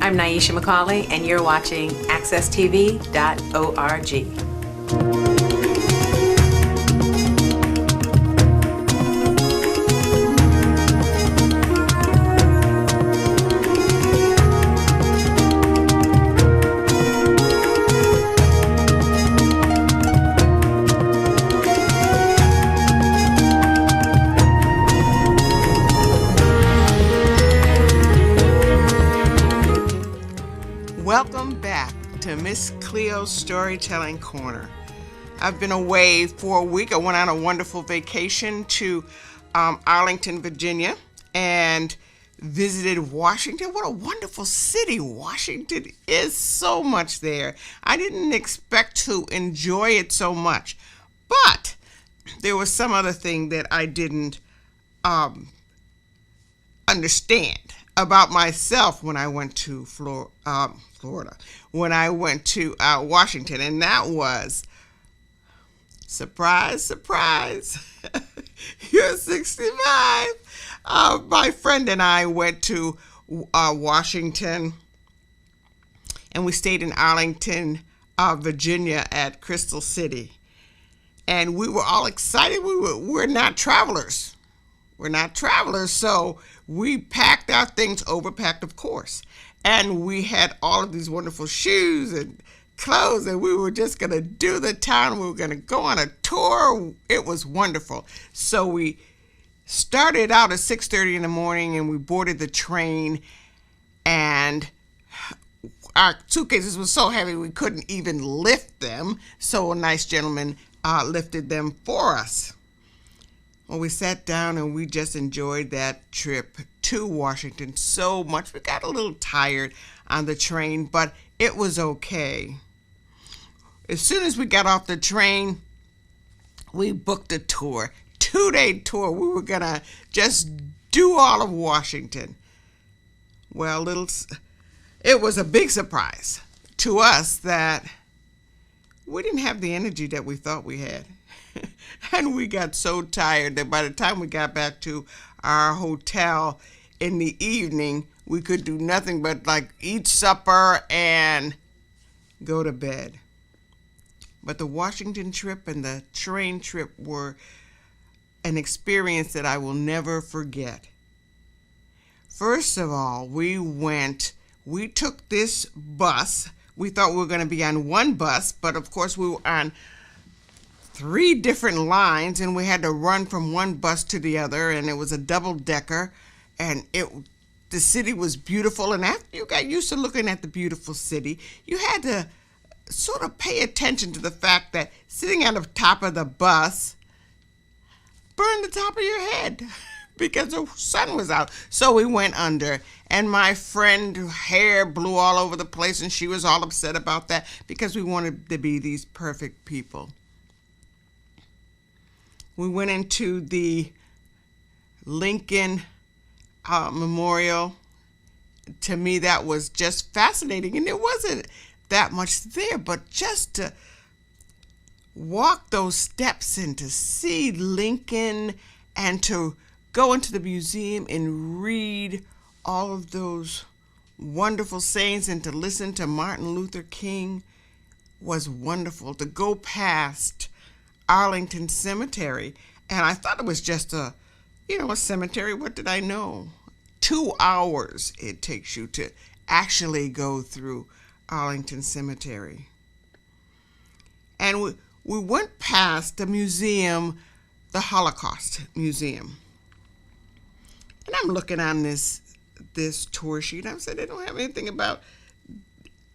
I'm Naisha McCauley, and you're watching AccessTV.org. Welcome back to Miss Cleo's Storytelling Corner. I've been away for a week. I went on a wonderful vacation to Arlington, Virginia, and visited Washington. What a wonderful city Washington is. So much there. I didn't expect to enjoy it so much, but there was some other thing that I didn't understand about myself when I went to Florida, when I went to Washington, and that was, surprise, surprise, you're 65. My friend and I went to Washington, and we stayed in Arlington, Virginia at Crystal City, and we were all excited. We're not travelers. We're not travelers, so we packed our things, overpacked, of course. And we had all of these wonderful shoes and clothes, and we were just going to do the town. We were going to go on a tour. It was wonderful. So we started out at 6:30 in the morning, and we boarded the train, and our suitcases were so heavy we couldn't even lift them. So a nice gentleman lifted them for us. Well, we sat down and we just enjoyed that trip to Washington so much. We got a little tired on the train, but it was okay. As soon as we got off the train, we booked a tour, 2-day tour. We were going to just do all of Washington. Well, it was a big surprise to us that we didn't have the energy that we thought we had. And we got so tired that by the time we got back to our hotel in the evening, we could do nothing but eat supper and go to bed. But the Washington trip and the train trip were an experience that I will never forget. First of all, we took this bus. We thought we were going to be on one bus, but of course we were on 3 different lines, and we had to run from one bus to the other, and it was a double-decker, and the city was beautiful. And after you got used to looking at the beautiful city, you had to sort of pay attention to the fact that sitting on the top of the bus burned the top of your head because the sun was out. So we went under, and my friend's hair blew all over the place, and she was all upset about that because we wanted to be these perfect people. We went into the Lincoln Memorial. To me, that was just fascinating, and there wasn't that much there, but just to walk those steps and to see Lincoln and to go into the museum and read all of those wonderful sayings and to listen to Martin Luther King was wonderful. To go past Arlington Cemetery, and I thought it was just a cemetery. What did I know? 2 hours it takes you to actually go through Arlington Cemetery. And we went past the museum, the Holocaust Museum. And I'm looking on this tour sheet. I said, they don't have anything about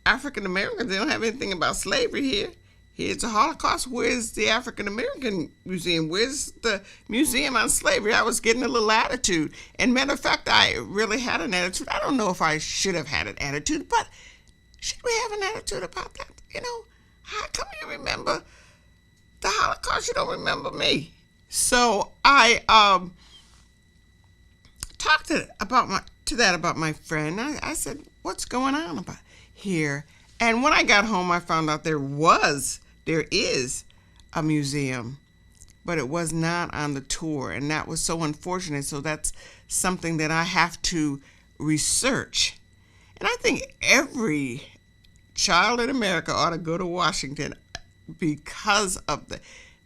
African Americans. They don't have anything about slavery here. Here's the Holocaust. Where's the African American Museum? Where's the Museum on Slavery? I was getting a little attitude. And matter of fact, I really had an attitude. I don't know if I should have had an attitude, but should we an attitude about that? How come you remember the Holocaust? You don't remember me. So I talked about my friend. I said, what's going on about here? And when I got home, I found out there is a museum, but it was not on the tour, and that was so unfortunate. So that's something that I have to research. And I think every child in America ought to go to Washington because of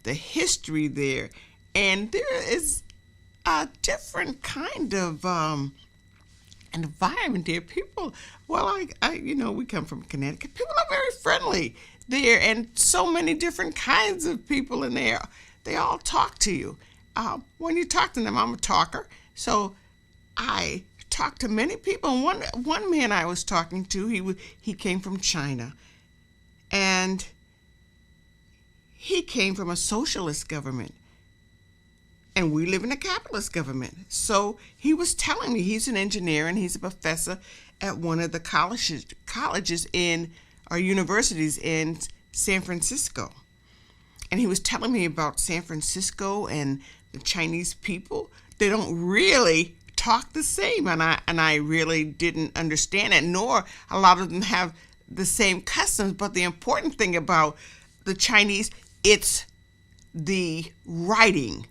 the history there. And there is a different kind of environment there. People, we come from Connecticut. People are very friendly there, and so many different kinds of people in there. They all talk to you. When you talk to them, I'm a talker, so I talked to many people. And one man I was talking to, he came from China, and he came from a socialist government, and we live in a capitalist government. So he was telling me he's an engineer and he's a professor at one of the colleges or universities in San Francisco. And he was telling me about San Francisco and the Chinese people. They don't really talk the same, and I really didn't understand it, nor a lot of them have the same customs. But the important thing about the Chinese, it's the writing.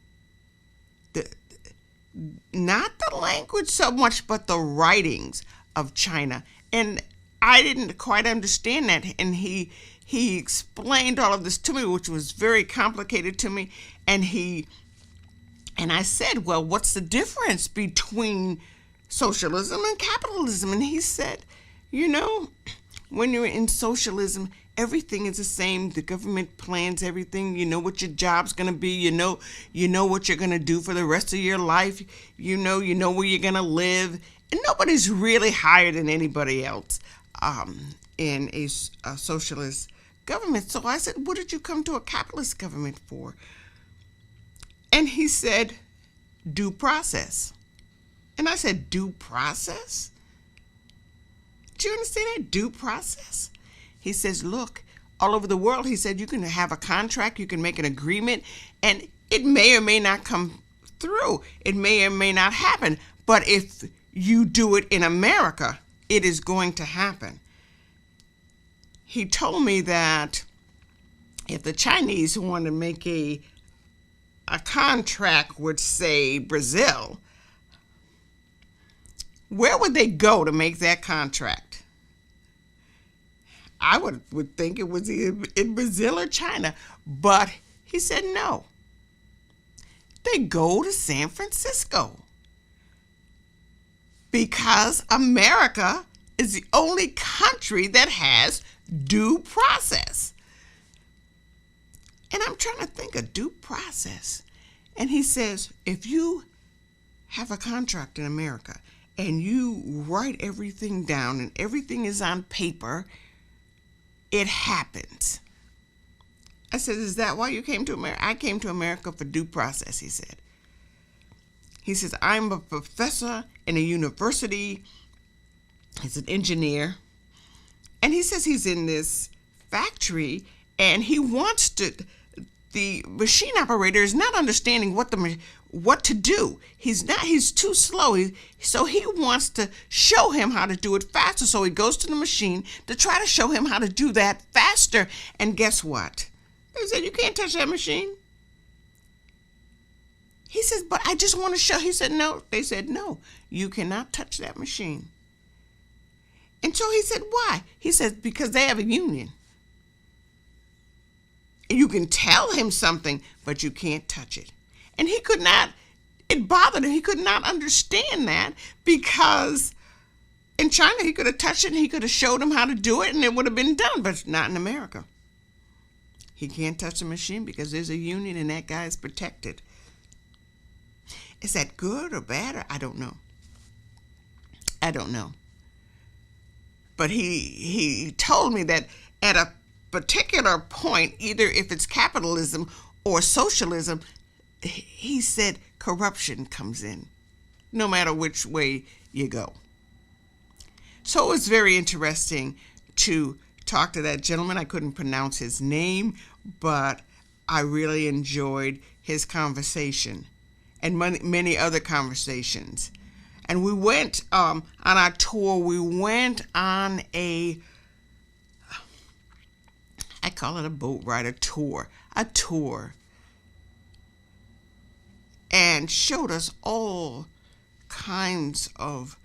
Not the language so much, but the writings of China. And I didn't quite understand that. And he explained all of this to me, which was very complicated to me. And I said, well, what's the difference between socialism and capitalism? And he said, when you're in socialism, everything is the same. The government plans everything. You know what your job's going to be. You know what you're going to do for the rest of your life. You know where you're going to live. And nobody's really higher than anybody else in a socialist government. So I said, what did you come to a capitalist government for? And he said, due process. And I said, due process? Do you understand that? Due process? He says, look, all over the world, he said, you can have a contract, you can make an agreement, and it may or may not come through. It may or may not happen. But if you do it in America, it is going to happen. He told me that if the Chinese want to make a contract with, say, Brazil, where would they go to make that contract? I would think it was in Brazil or China, but he said no. They go to San Francisco because America is the only country that has due process. And I'm trying to think of due process. And he says, if you have a contract in America and you write everything down and everything is on paper, it happens. I said, is that why you came to America? I came to America for due process, he said. He says, I'm a professor in a university. He's an engineer. And he says he's in this factory and he wants the machine operator is not understanding what to do. He's too slow. So he wants to show him how to do it faster. So he goes to the machine to try to show him how to do that faster. And guess what? They said, you can't touch that machine. He says, but I just want to show. He said, no. They said, no, you cannot touch that machine. And so he said, why? He said, because they have a union. You can tell him something, but you can't touch it. And he could not, it bothered him. He could not understand that because in China, he could have touched it and he could have showed him how to do it and it would have been done, but not in America. He can't touch the machine because there's a union and that guy is protected. Is that good or bad? Or I don't know. I don't know. But he told me that at a particular point, either if it's capitalism or socialism, he said corruption comes in, no matter which way you go. So it was very interesting to talk to that gentleman. I couldn't pronounce his name, but I really enjoyed his conversation and many other conversations. And we went on our tour. We went on I call it a boat ride, a tour, and showed us all kinds of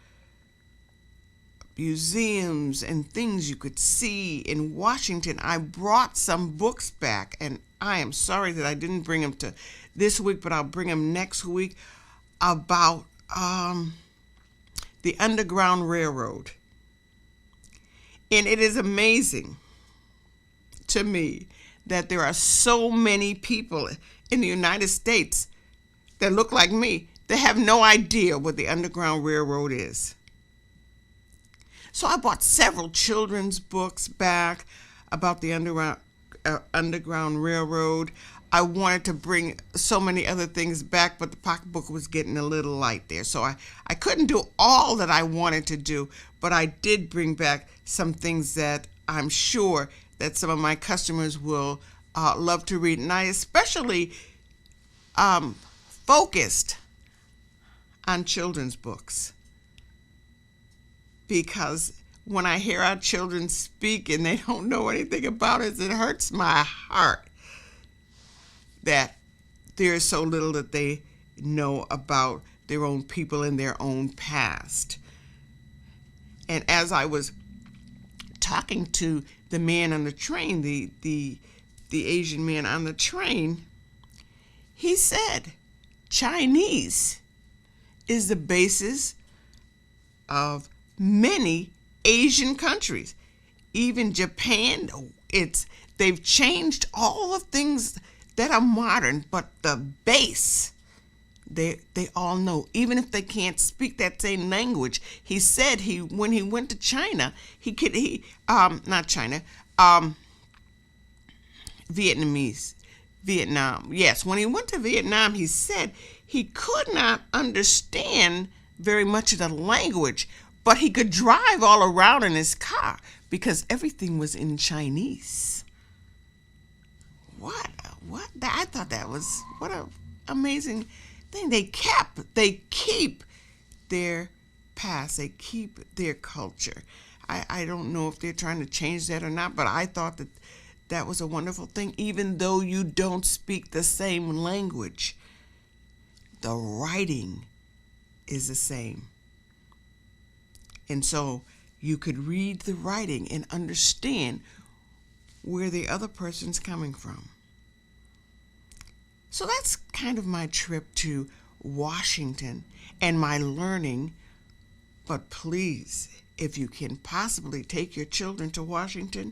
museums and things you could see in Washington. I brought some books back, and I am sorry that I didn't bring them to this week, but I'll bring them next week, about the Underground Railroad. And it is amazing to me that there are so many people in the United States that look like me that have no idea what the Underground Railroad is. So I bought several children's books back about the Underground Railroad. I wanted to bring so many other things back, but the pocketbook was getting a little light there. So I couldn't do all that I wanted to do, but I did bring back some things that I'm sure that some of my customers will love to read. And I especially focused on children's books, because when I hear our children speak and they don't know anything about it, it hurts my heart that there is so little that they know about their own people and their own past. And as I was talking to the man on the train, the Asian man on the train, he said Chinese is the basis of many Asian countries. Even Japan, they've changed all the things that are modern, but the base, they all know, even if they can't speak that same language. He said when he went to China, Vietnam. Yes, when he went to Vietnam, he said he could not understand very much of the language, but he could drive all around in his car because everything was in Chinese. What? I thought that was, what an amazing thing. They keep their past. They keep their culture. I don't know if they're trying to change that or not, but I thought that was a wonderful thing. Even though you don't speak the same language, the writing is the same. And so you could read the writing and understand where the other person's coming from. So that's kind of my trip to Washington and my learning. But please, if you can possibly take your children to Washington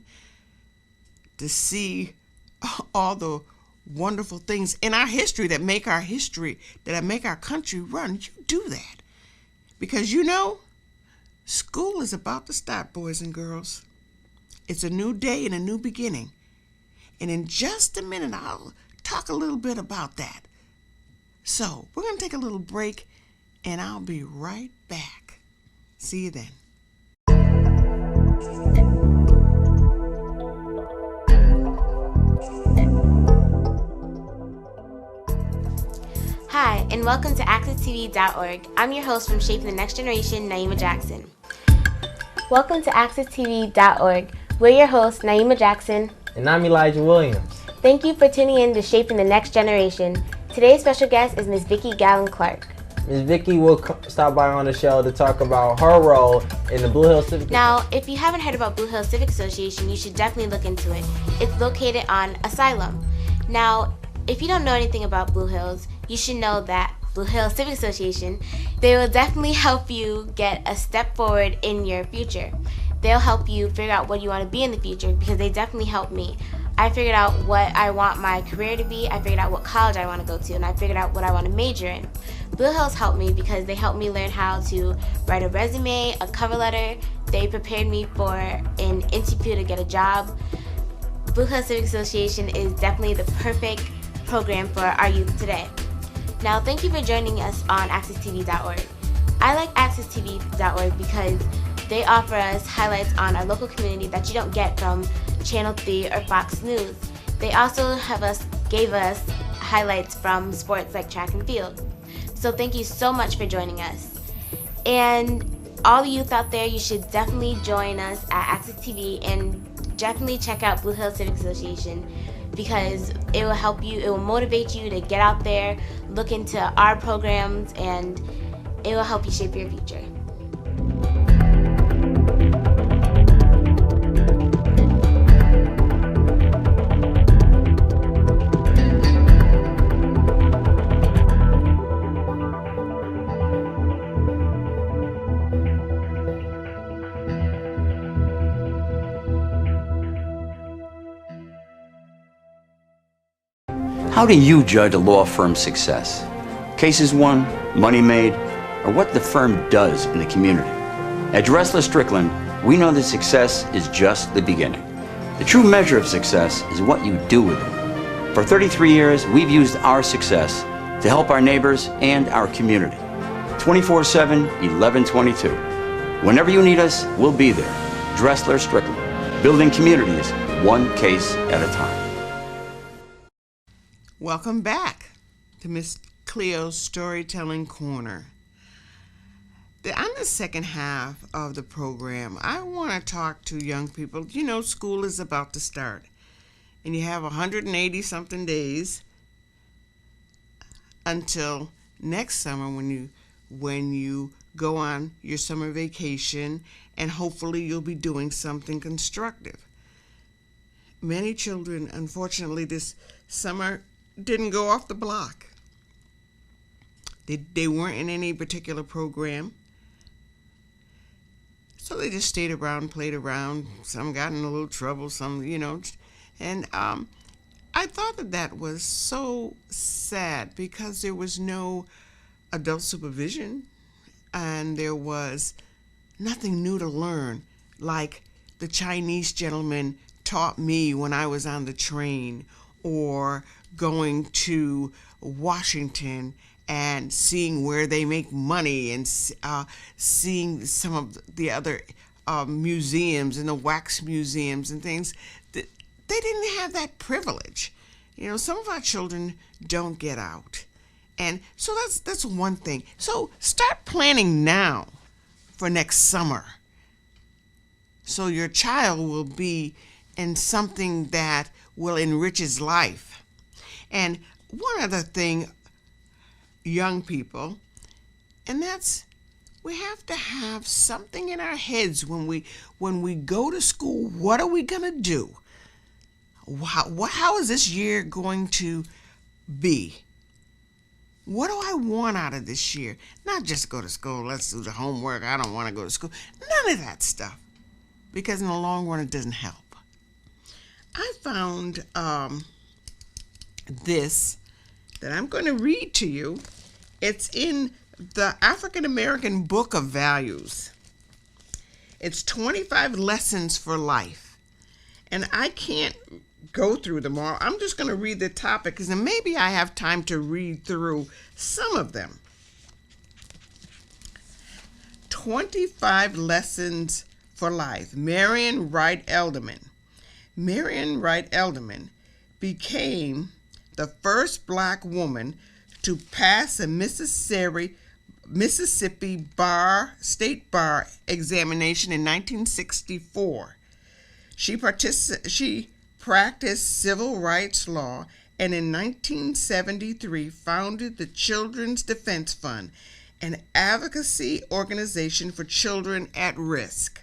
to see all the wonderful things in our history that make our country run, you do that. Because school is about to start, boys and girls. It's a new day and a new beginning. And in just a minute, I'll talk a little bit about that. So we're going to take a little break, and I'll be right back. See you then. Hi, and welcome to AccessTV.org. I'm your host from Shaping the Next Generation, Naima Jackson. Welcome to AccessTV.org. We're your hosts, Naima Jackson. And I'm Elijah Williams. Thank you for tuning in to Shaping the Next Generation. Today's special guest is Ms. Vicki Gallen-Clark. Ms. Vicki will stop by on the show to talk about her role in the Blue Hills Civic. Now, if you haven't heard about Blue Hills Civic Association, you should definitely look into it. It's located on Asylum. Now, if you don't know anything about Blue Hills, you should know that Blue Hills Civic Association, they will definitely help you get a step forward in your future. They'll help you figure out what you want to be in the future, because they definitely helped me. I figured out what I want my career to be, I figured out what college I want to go to, and I figured out what I want to major in. Blue Hills helped me because they helped me learn how to write a resume, a cover letter. They prepared me for an interview to get a job. Blue Hills Civic Association is definitely the perfect program for our youth today. Now, thank you for joining us on AccessTV.org. I like AccessTV.org because They offer us highlights on our local community that you don't get from Channel 3 or Fox News. They also gave us highlights from sports like track and field. So thank you so much for joining us. And all the youth out there, you should definitely join us at Access TV and definitely check out Blue Hills Civic Association, because it will help you, it will motivate you to get out there, look into our programs, and it will help you shape your future. How do you judge a law firm's success? Cases won, money made, or what the firm does in the community? At Dressler Strickland, we know that success is just the beginning. The true measure of success is what you do with it. For 33 years, we've used our success to help our neighbors and our community. 24/7, 11/22. Whenever you need us, we'll be there. Dressler Strickland, building communities one case at a time. Welcome back to Miss Cleo's Storytelling Corner. On the second half of the program, I want to talk to young people. You know, school is about to start, and you have 180 something days until next summer when you go on your summer vacation, and hopefully you'll be doing something constructive. Many children, unfortunately, this summer didn't go off the block. They weren't in any particular program. So they just stayed around, played around. Some got in a little trouble, some, And I thought that was so sad because there was no adult supervision and there was nothing new to learn, like the Chinese gentleman taught me when I was on the train, or going to Washington and seeing where they make money, and seeing some of the other museums and the wax museums and things. They didn't have that privilege. Some of our children don't get out. And so that's one thing. So start planning now for next summer, so your child will be in something that will enrich his life. And one other thing, young people, and that's, we have to have something in our heads when we go to school. What are we gonna do? How is this year going to be? What do I want out of this year? Not just go to school, let's do the homework, I don't want to go to school. None of that stuff, because in the long run it doesn't help. I found this that I'm going to read to you. It's in the African American Book of Values. It's 25 lessons for life. And I can't go through them all. I'm just going to read the topic, because then maybe I have time to read through some of them. 25 lessons for life. Marian Wright Edelman. Marian Wright Edelman became the first black woman to pass a Mississippi state bar examination in 1964. She practiced civil rights law, and in 1973 founded the Children's Defense Fund, an advocacy organization for children at risk.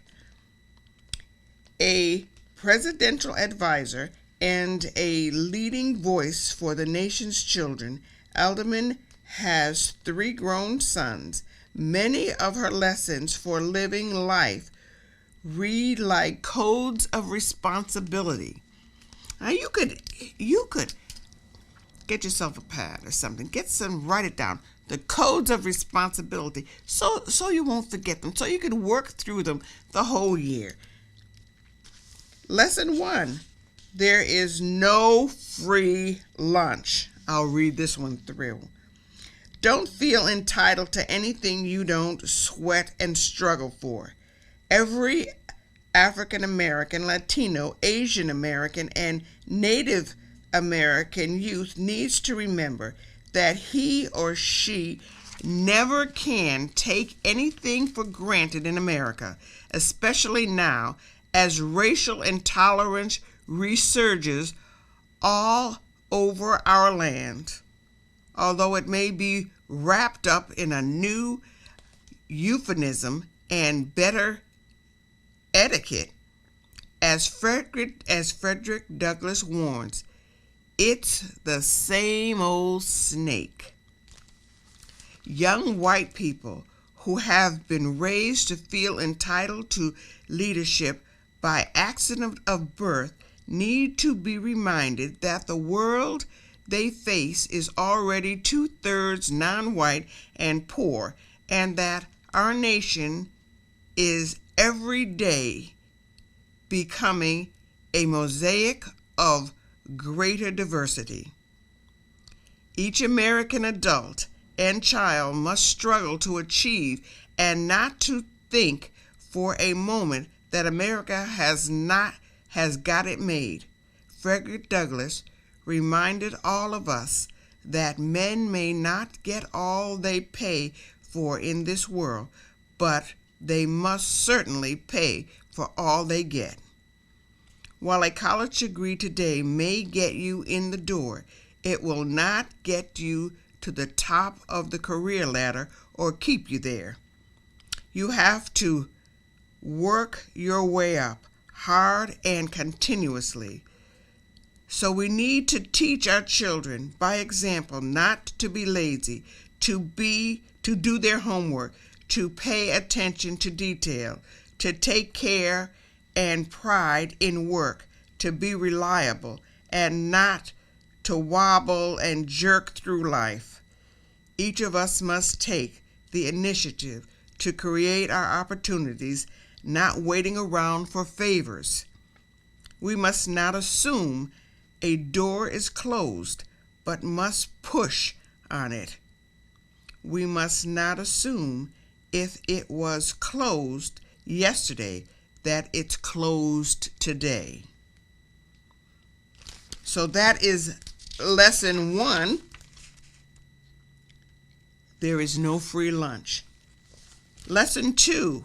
A presidential advisor and a leading voice for the nation's children, Edelman has 3 grown sons. Many of her lessons for living life read like codes of responsibility. Now you could get yourself a pad or something, write it down. The codes of responsibility, so you won't forget them, so you can work through them the whole year. Lesson 1, there is no free lunch. I'll read this one through. Don't feel entitled to anything you don't sweat and struggle for. Every African American, Latino, Asian American, and Native American youth needs to remember that he or she never can take anything for granted in America, especially now as racial intolerance resurges all over our land. Although it may be wrapped up in a new euphemism and better etiquette, as Frederick Douglass warns, it's the same old snake. Young white people who have been raised to feel entitled to leadership by accident of birth need to be reminded that the world they face is already 2/3 non-white and poor, and that our nation is every day becoming a mosaic of greater diversity. Each American adult and child must struggle to achieve and not to think for a moment that America has got it made. Frederick Douglass reminded all of us that men may not get all they pay for in this world, but they must certainly pay for all they get. While a college degree today may get you in the door, it will not get you to the top of the career ladder or keep you there. You have to work your way up hard and continuously. So we need to teach our children by example not to be lazy, to do their homework, to pay attention to detail, to take care and pride in work, to be reliable and not to wobble and jerk through life. Each of us must take the initiative to create our opportunities, not waiting around for favors. We must not assume a door is closed, but must push on it. We must not assume if it was closed yesterday that it's closed today. So that is lesson 1. There is no free lunch. Lesson 2.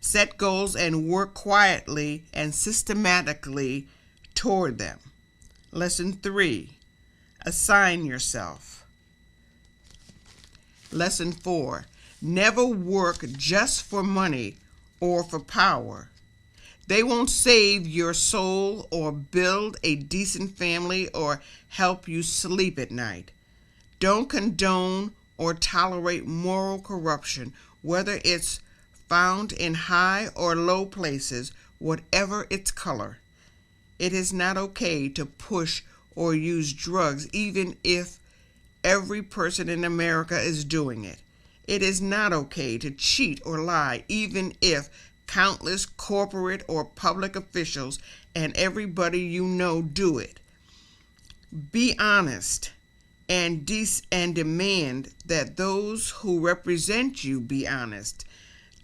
Set goals and work quietly and systematically toward them. Lesson 3. Assign yourself. Lesson 4. Never work just for money or for power. They won't save your soul or build a decent family or help you sleep at night. Don't condone or tolerate moral corruption, whether it's found in high or low places, whatever its color. It is not okay to push or use drugs, even if every person in America is doing it. It is not okay to cheat or lie, even if countless corporate or public officials and everybody you know do it. Be honest and demand that those who represent you be honest.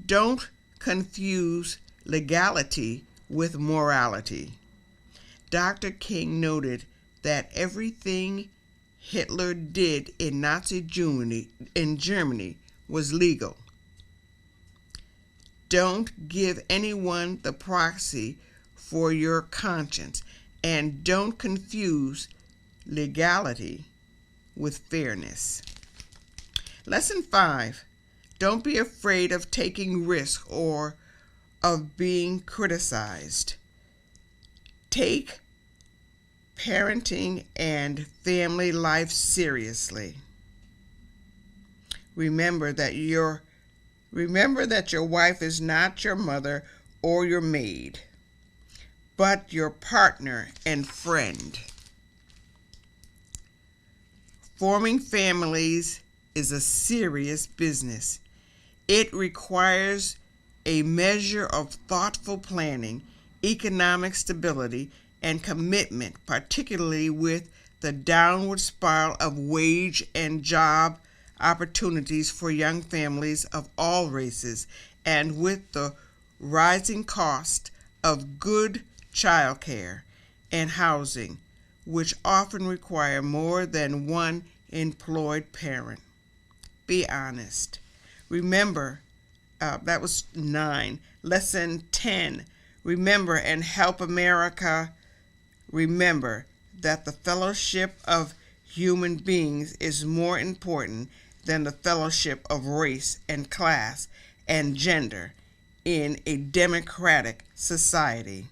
Don't confuse legality with morality. Dr. King noted that everything Hitler did in Nazi Germany was legal. Don't give anyone the proxy for your conscience, and don't confuse legality with fairness. Lesson 5. Don't be afraid of taking risks or of being criticized. Take parenting and family life seriously. Remember that your wife is not your mother or your maid, but your partner and friend. Forming families is a serious business. It requires a measure of thoughtful planning, economic stability, and commitment, particularly with the downward spiral of wage and job opportunities for young families of all races, and with the rising cost of good childcare and housing, which often require more than one employed parent. Be honest. Remember, that was 9. Lesson 10. Remember and help America. Remember that the fellowship of human beings is more important than the fellowship of race and class and gender in a democratic society.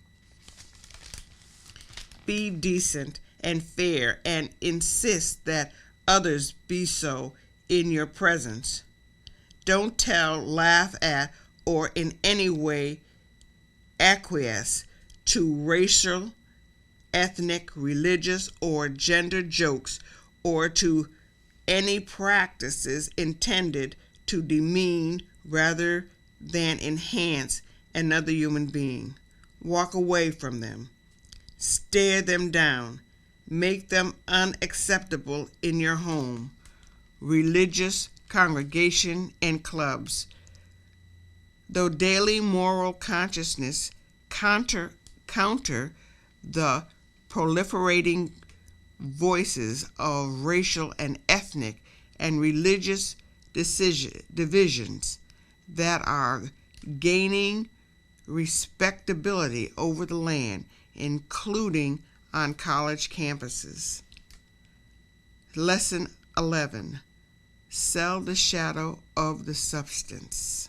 Be decent and fair and insist that others be so in your presence. Don't tell, laugh at, or in any way acquiesce to racial, ethnic, religious, or gender jokes, or to any practices intended to demean rather than enhance another human being. Walk away from them. Stare them down. Make them unacceptable in your home, religious congregation, and clubs. Though daily moral consciousness counter the proliferating voices of racial and ethnic and religious divisions that are gaining respectability over the land, including on college campuses. Lesson 11. Sell the shadow of the substance.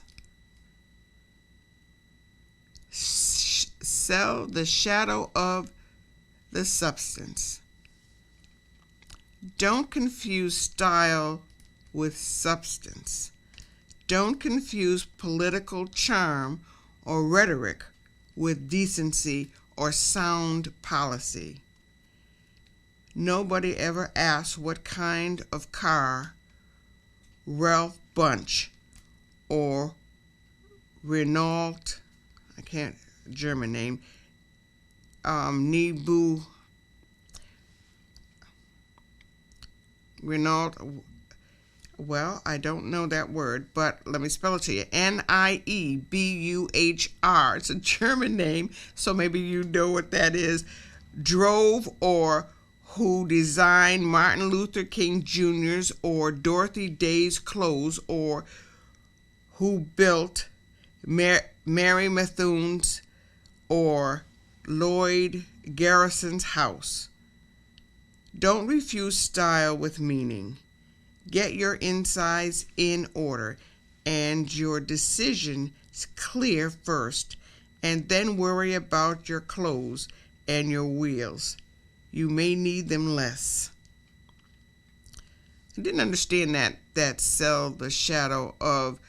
Sell the shadow of the substance. Don't confuse style with substance. Don't confuse political charm or rhetoric with decency or sound policy. Nobody ever asked what kind of car Ralph Bunch or Renault, German name, Renault, well, I don't know that word, but let me spell it to you. Niebuhr. It's a German name, so maybe you know what that is. Drove or who designed Martin Luther King Jr.'s or Dorothy Day's clothes, or who built Mary Methune's or Lloyd Garrison's house. Don't refuse style with meaning. Get your insides in order and your decisions clear first, and then worry about your clothes and your wheels. You may need them less. I didn't understand that sell the shadow of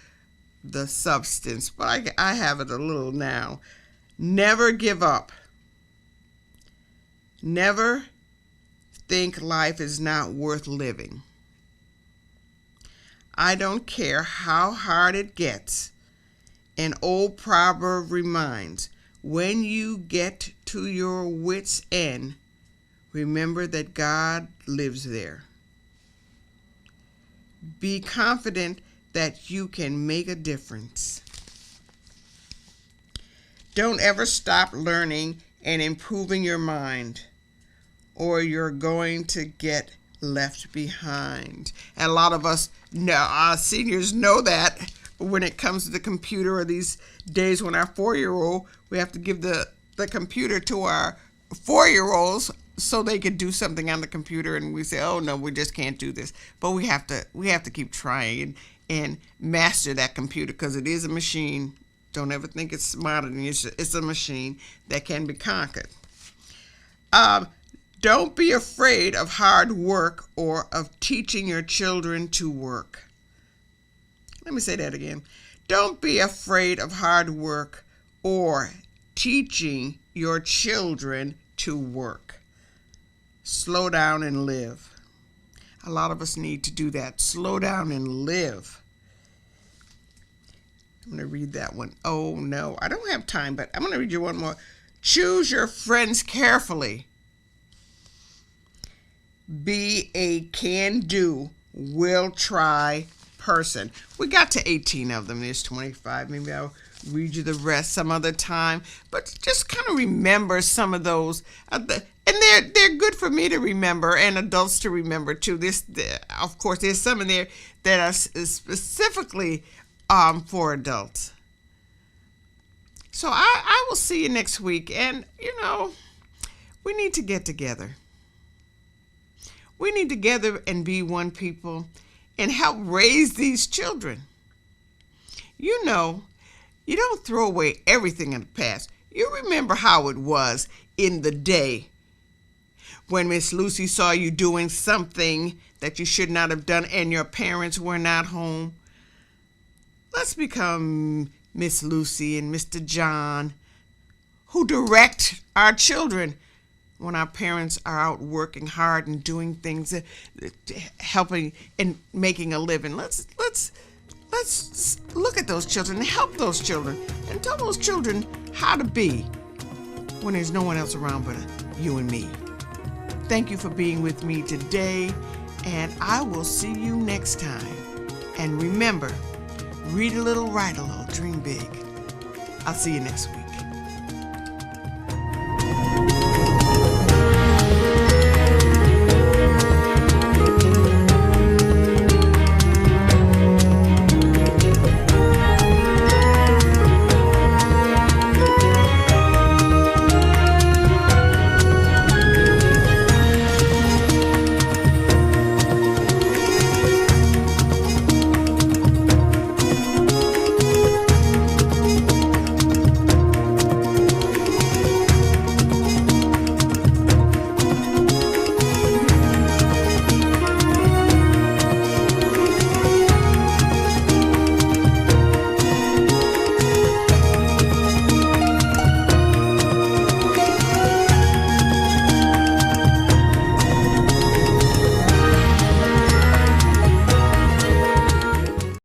the substance, but I have it a little now. Never give up. Never think life is not worth living. I don't care how hard it gets. An old proverb reminds, when you get to your wit's end, remember that God lives there. Be confident that you can make a difference. Don't ever stop learning and improving your mind, or you're going to get left behind. And a lot of us seniors know that when it comes to the computer, or these days when our 4-year-old, we have to give the computer to our 4-year-olds so they could do something on the computer, and we say, oh no, we just can't do this. But we have to keep trying and master that computer, because it is a machine. Don't ever think it's smarter than you. It's a machine that can be conquered. Don't be afraid of hard work or of teaching your children to work. Let me say that again. Don't be afraid of hard work or teaching your children to work. Slow down and live. A lot of us need to do that. Slow down and live. I'm going to read that one. Oh, no, I don't have time, but I'm going to read you one more. Choose your friends carefully. Be a can-do, will-try person. We got to 18 of them. There's 25. Maybe I'll read you the rest some other time. But just kind of remember some of those. And they're good for me to remember and adults to remember too. Of course, there's some in there that are specifically for adults. So I will see you next week. And, we need to get together. We need to gather and be one people and help raise these children. You don't throw away everything in the past. You remember how it was in the day when Miss Lucy saw you doing something that you should not have done and your parents were not home. Let's become Miss Lucy and Mr. John, who direct our children when our parents are out working hard and doing things, helping and making a living. Let's look at those children and help those children and tell those children how to be when there's no one else around but you and me. Thank you for being with me today, and I will see you next time. And remember, read a little, write a little, dream big. I'll see you next week.